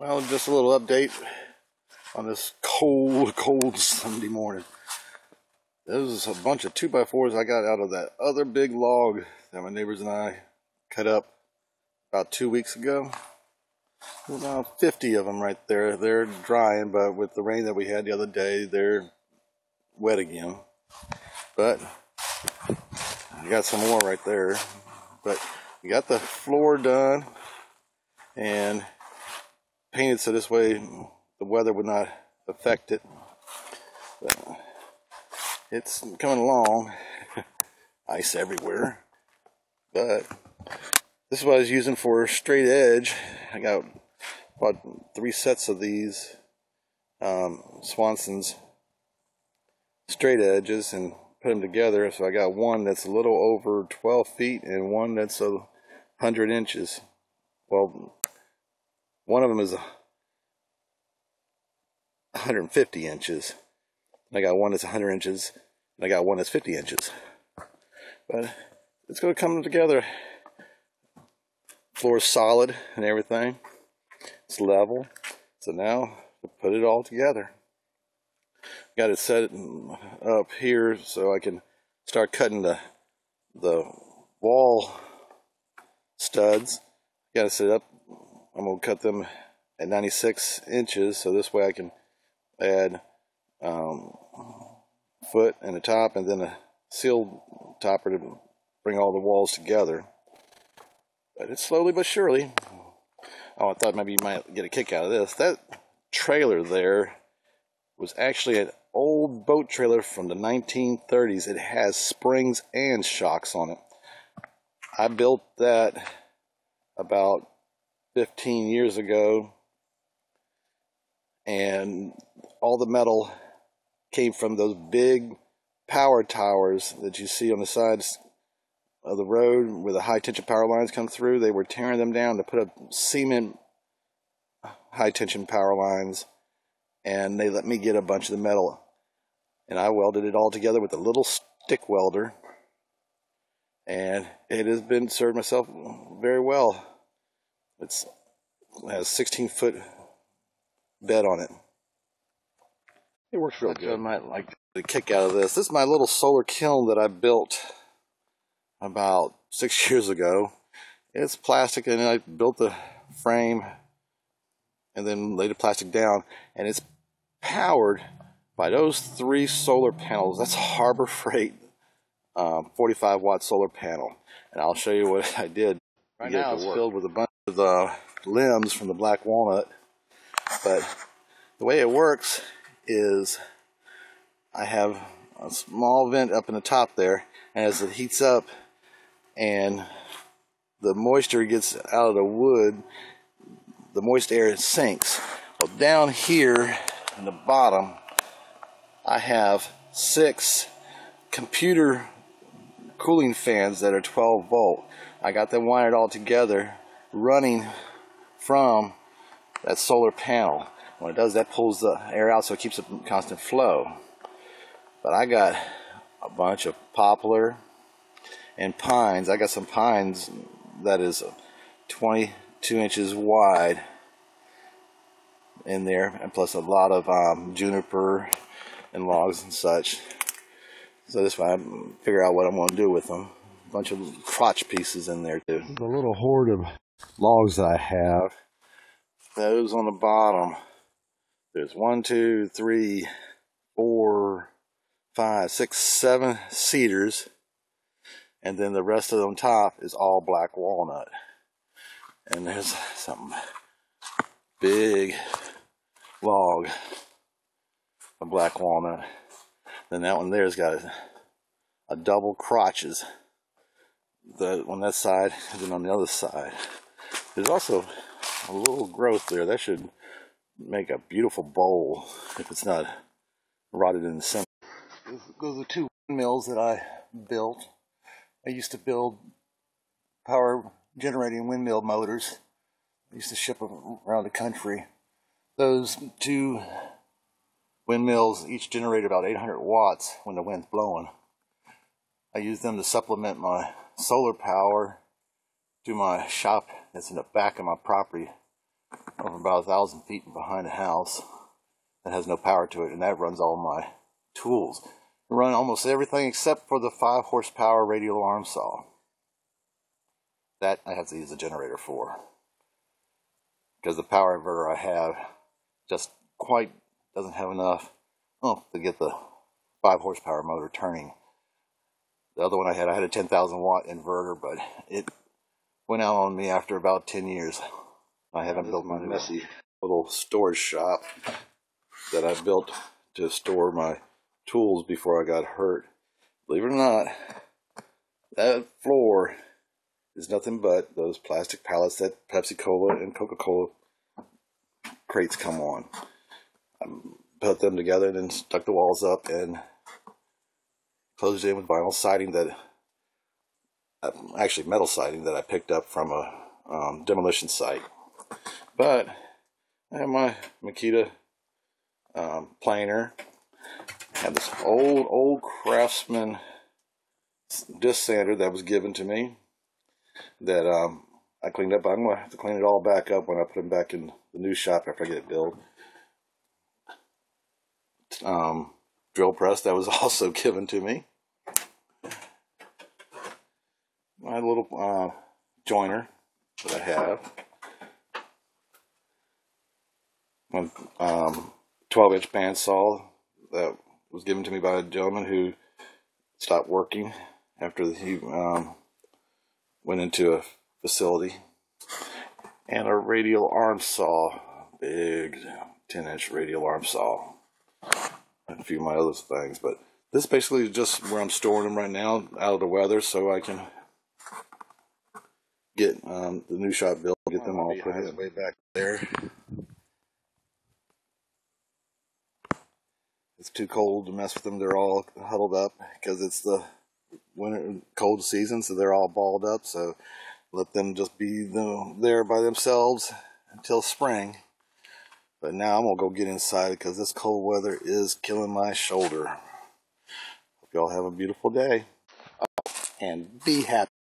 Well, just a little update on this cold Sunday morning. There's a bunch of 2x4s I got out of that other big log that my neighbors and I cut up about 2 weeks ago. There's about 50 of them right there. They're drying, but with the rain that we had the other day, they're wet again. But I got some more right there. But we got the floor done and painted so this way the weather would not affect it. But it's coming along. Ice everywhere. But this is what I was using for straight edge. I got about 3 sets of these Swanson's straight edges and put them together. So I got one that's a little over 12 feet and one that's 100 inches. Well, one of them is 150 inches. I got one that's 100 inches, and I got one that's 50 inches. But it's going to come together. Floor is solid and everything. It's level. So now we'll put it all together. Got it set up here so I can start cutting the wall studs. Got it set up. I'm going to cut them at 96 inches so this way I can add foot and a top and then a seal topper to bring all the walls together. But it's slowly but surely. Oh, I thought maybe you might get a kick out of this. That trailer there was actually an old boat trailer from the 1930s. It has springs and shocks on it. I built that about 15 years ago, and all the metal came from those big power towers that you see on the sides of the road where the high tension power lines come through. They were tearing them down to put up cement high tension power lines, and they let me get a bunch of the metal, and I welded it all together with a little stick welder, and it has been served myself very well. It has 16-foot bed on it. It works real good. I might like the kick out of this. This is my little solar kiln that I built about 6 years ago. It's plastic, and I built the frame and then laid the plastic down, and it's powered by those 3 solar panels. That's Harbor Freight 45-watt solar panel, and I'll show you what I did. Right now it's filled with a bunch of limbs from the black walnut, but the way it works is I have a small vent up in the top there, and as it heats up and the moisture gets out of the wood, the moist air sinks. Well, down here in the bottom I have 6 computer cooling fans that are 12 volt. I got them wired all together, running from that solar panel. When it does, that pulls the air out so it keeps a constant flow. But I got a bunch of poplar and pines. I got some pines that is 22 inches wide in there, and plus a lot of juniper and logs and such. So this way I figure out what I'm going to do with them. A bunch of crotch pieces in there too. The little hoard of logs that I have, those on the bottom, there's 1, 2, 3, 4, 5, 6, 7 cedars, and then the rest of on top is all black walnut. And there's some big log of black walnut. Then that one there's got a double crotches, on that side and then on the other side. There's also a little growth there that should make a beautiful bowl if it's not rotted in the center. Those are 2 windmills that I built. I used to build power generating windmill motors. I used to ship them around the country. Those 2 windmills each generate about 800 watts when the wind's blowing. I use them to supplement my solar power to my shop that's in the back of my property. over about 1,000 feet behind a house that has no power to it, and that runs all my tools. I run almost everything except for the 5 horsepower radial arm saw. That I have to use a generator for, because the power inverter I have just quite doesn't have enough to get the 5 horsepower motor turning. The other one I had a 10,000 watt inverter, but it went out on me after about 10 years. I haven't built my messy little storage shop that I built to store my tools before I got hurt. Believe it or not, that floor is nothing but those plastic pallets that Pepsi-Cola and Coca-Cola crates come on. I put them together and then stuck the walls up and closed it in with vinyl siding that, actually metal siding that I picked up from a demolition site. But I have my Makita planer. I have this old Craftsman disc sander that was given to me that I cleaned up. I'm going to have to clean it all back up when I put them back in the new shop after I get it built. Drill press that was also given to me. My little joiner that I have. One 12-inch bandsaw that was given to me by a gentleman who stopped working after he went into a facility. And a radial arm saw, big 10-inch radial arm saw. And a few of my other things, but this basically is just where I'm storing them right now, out of the weather, so I can get the new shop built, get them all put way back there. It's too cold to mess with them. They're all huddled up because it's the winter cold season, so they're all balled up. So let them just be there by themselves until spring. But now I'm going to go get inside because this cold weather is killing my shoulder. Hope y'all have a beautiful day. And be happy.